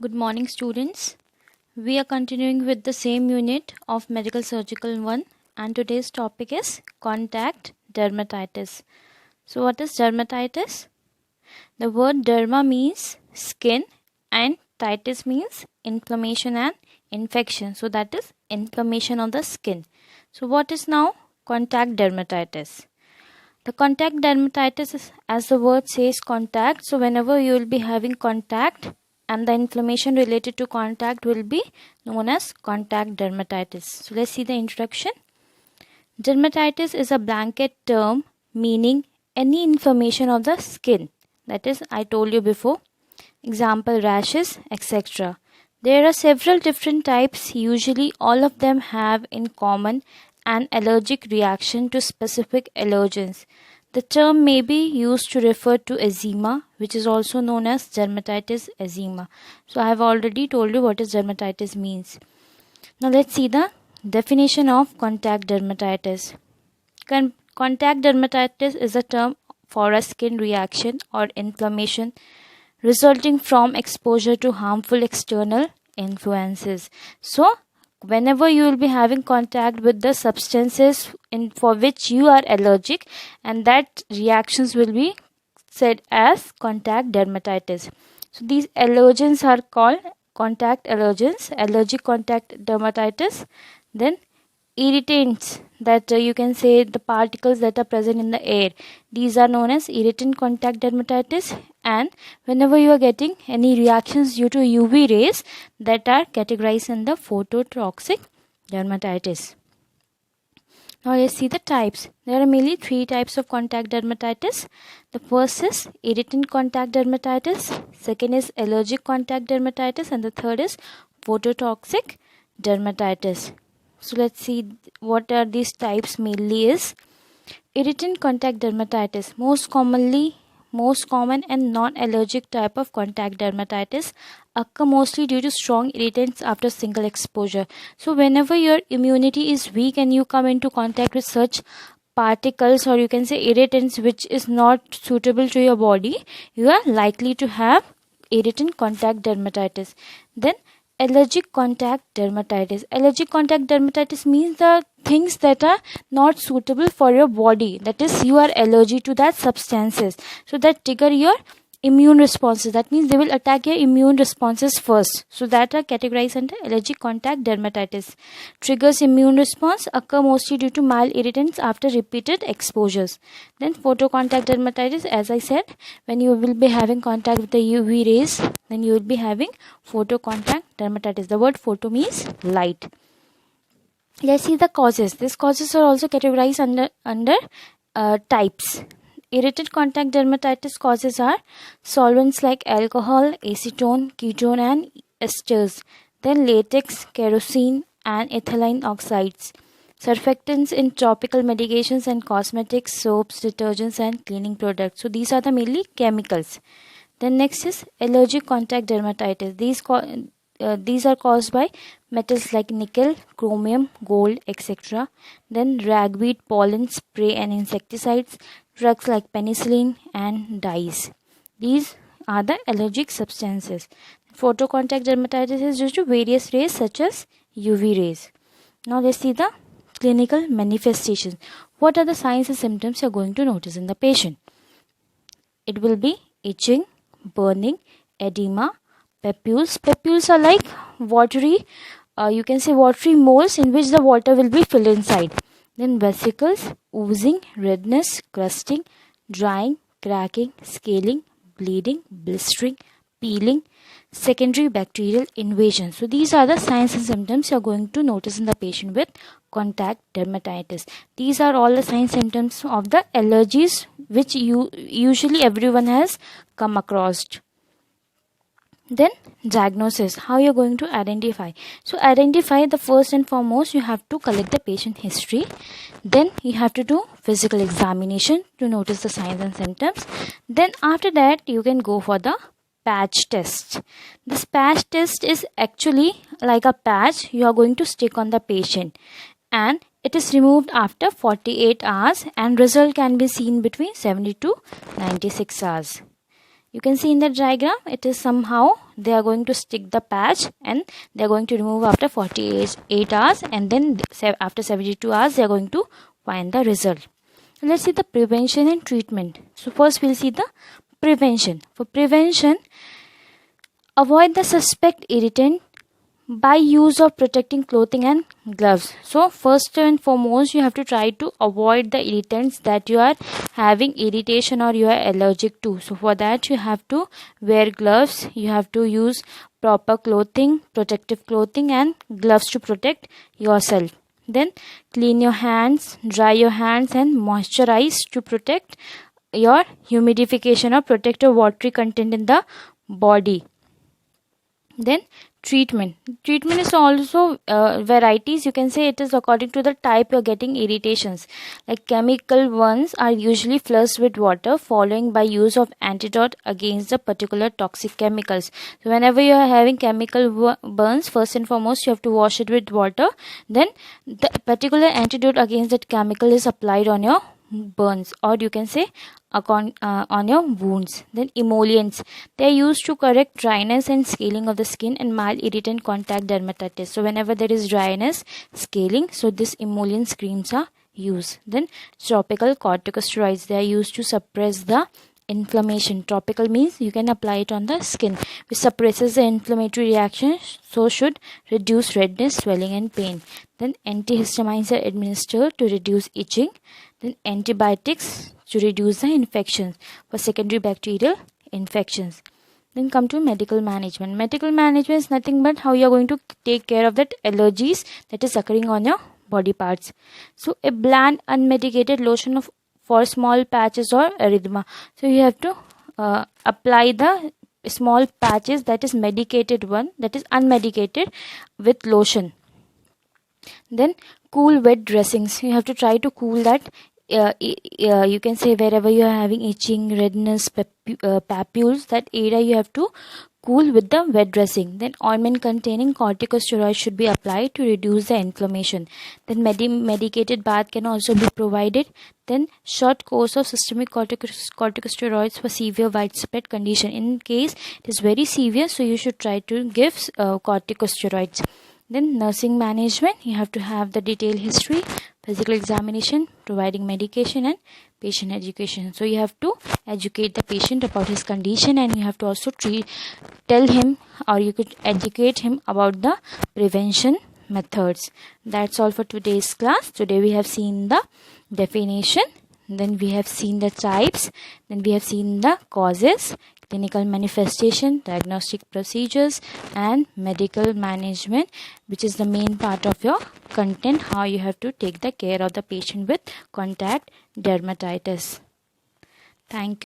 Good morning, students. We are continuing with the same unit of Medical Surgical 1, and today's topic is contact dermatitis. So what is dermatitis? The word derma means skin and titis means inflammation and infection. So that is inflammation of the skin. So what is now contact dermatitis? The contact dermatitis is, as the word says, contact. So whenever you will be having contact and the inflammation related to contact will be known as contact dermatitis. So let's see the introduction. Dermatitis is a blanket term meaning any inflammation of the skin. That is, I told you before. Example, rashes, etc. There are several different types. Usually all of them have in common an allergic reaction to specific allergens. The term may be used to refer to eczema, which is also known as dermatitis eczema. So I have already told you what is dermatitis means. Now let's see the definition of contact dermatitis. Contact dermatitis is a term for a skin reaction or inflammation resulting from exposure to harmful external influences. So whenever you will be having contact with the substances for which you are allergic, and that reactions will be said as contact dermatitis. So these allergens are called contact allergens, allergic contact dermatitis. Then irritants, that you can say the particles that are present in the air, these are known as irritant contact dermatitis. And whenever you are getting any reactions due to UV rays, that are categorized in the phototoxic dermatitis. Now let's see the types. There are mainly 3 types of contact dermatitis. The first is irritant contact dermatitis, second is allergic contact dermatitis, and the third is phototoxic dermatitis. So let's see what are these types mainly is. Irritant contact dermatitis, most common and non-allergic type of contact dermatitis, occur mostly due to strong irritants after single exposure. So whenever your immunity is weak and you come into contact with such particles, or you can say irritants which is not suitable to your body, you are likely to have irritant contact dermatitis. Then allergic contact dermatitis. Allergic contact dermatitis means the things that are not suitable for your body, that is you are allergic to that substances, so that trigger your immune responses. That means they will attack your immune responses first, so that are categorized under allergic contact dermatitis. Triggers immune response, occur mostly due to mild irritants after repeated exposures. Then photocontact dermatitis, as I said, when you will be having contact with the UV rays, then you will be having photocontact dermatitis. The word photo means light. Let's see the causes. These causes are also categorized under types. Irritant contact dermatitis causes are solvents like alcohol, acetone, ketone and esters. Then latex, kerosene and ethylene oxides. Surfactants in topical medications and cosmetics, soaps, detergents and cleaning products. So these are the mainly chemicals. Then next is allergic contact dermatitis. These are caused by metals like nickel, chromium, gold, etc. Then ragweed, pollen, spray and insecticides, drugs like penicillin and dyes. These are the allergic substances. Photocontact dermatitis is due to various rays such as UV rays. Now let's see the clinical manifestations. What are the signs and symptoms you are going to notice in the patient? It will be itching, burning, edema, papules. Papules are like watery, you can say watery moles in which the water will be filled inside. Then vesicles, oozing, redness, crusting, drying, cracking, scaling, bleeding, blistering, peeling, secondary bacterial invasion. So these are the signs and symptoms you are going to notice in the patient with contact dermatitis. These are all the signs and symptoms of the allergies which usually everyone has come across. Then diagnosis, how you are going to identify. So identify, the first and foremost you have to collect the patient history. Then you have to do physical examination to notice the signs and symptoms. Then after that you can go for the patch test. This patch test is actually like a patch you are going to stick on the patient, and it is removed after 48 hours and result can be seen between 70 to 96 hours. You can see in the diagram, it is somehow they are going to stick the patch and they are going to remove after 48 hours, and then after 72 hours they are going to find the result. Let's see the prevention and treatment. So first we'll see the prevention. For prevention, avoid the suspect irritant by use of protecting clothing and gloves. So first and foremost, you have to try to avoid the irritants that you are having irritation or you are allergic to. So for that you have to wear gloves, you have to use proper clothing, protective clothing and gloves to protect yourself. Then clean your hands, dry your hands and moisturize to protect your humidification or protect your watery content in the body. Then treatment is also varieties. You can say it is according to the type you're getting irritations. Like chemical ones are usually flushed with water, following by use of antidote against the particular toxic chemicals. So whenever you are having chemical burns, first and foremost you have to wash it with water, then the particular antidote against that chemical is applied on your burns, or you can say on your wounds. Then emollients, they are used to correct dryness and scaling of the skin and mild irritant contact dermatitis. So whenever there is dryness, scaling, so this emollient creams are used. Then topical corticosteroids, they are used to suppress the inflammation. Topical means you can apply it on the skin, which suppresses the inflammatory reaction, so should reduce redness, swelling and pain. Then antihistamines are administered to reduce itching. Then antibiotics to reduce the infections for secondary bacterial infections. Then come to medical management. Medical management is nothing but how you are going to take care of that allergies that is occurring on your body parts. So a bland unmedicated lotion for small patches or erythema. So you have to apply the small patches, that is medicated one, that is unmedicated, with lotion. Then cool wet dressings. You have to try to cool that. You can say wherever you are having itching, redness, papules, that area you have to cool with the wet dressing. Then ointment containing corticosteroids should be applied to reduce the inflammation. Then medicated bath can also be provided. Then short course of systemic corticosteroids for severe widespread condition. In case it is very severe, so you should try to give corticosteroids. Then nursing management, you have to have the detailed history, physical examination, providing medication and patient education. So you have to educate the patient about his condition, and you have to also tell him, or you could educate him about the prevention methods. That's all for today's class. Today we have seen the definition, then we have seen the types, then we have seen the causes, clinical manifestation, diagnostic procedures and medical management, which is the main part of your content, how you have to take the care of the patient with contact dermatitis. Thank you.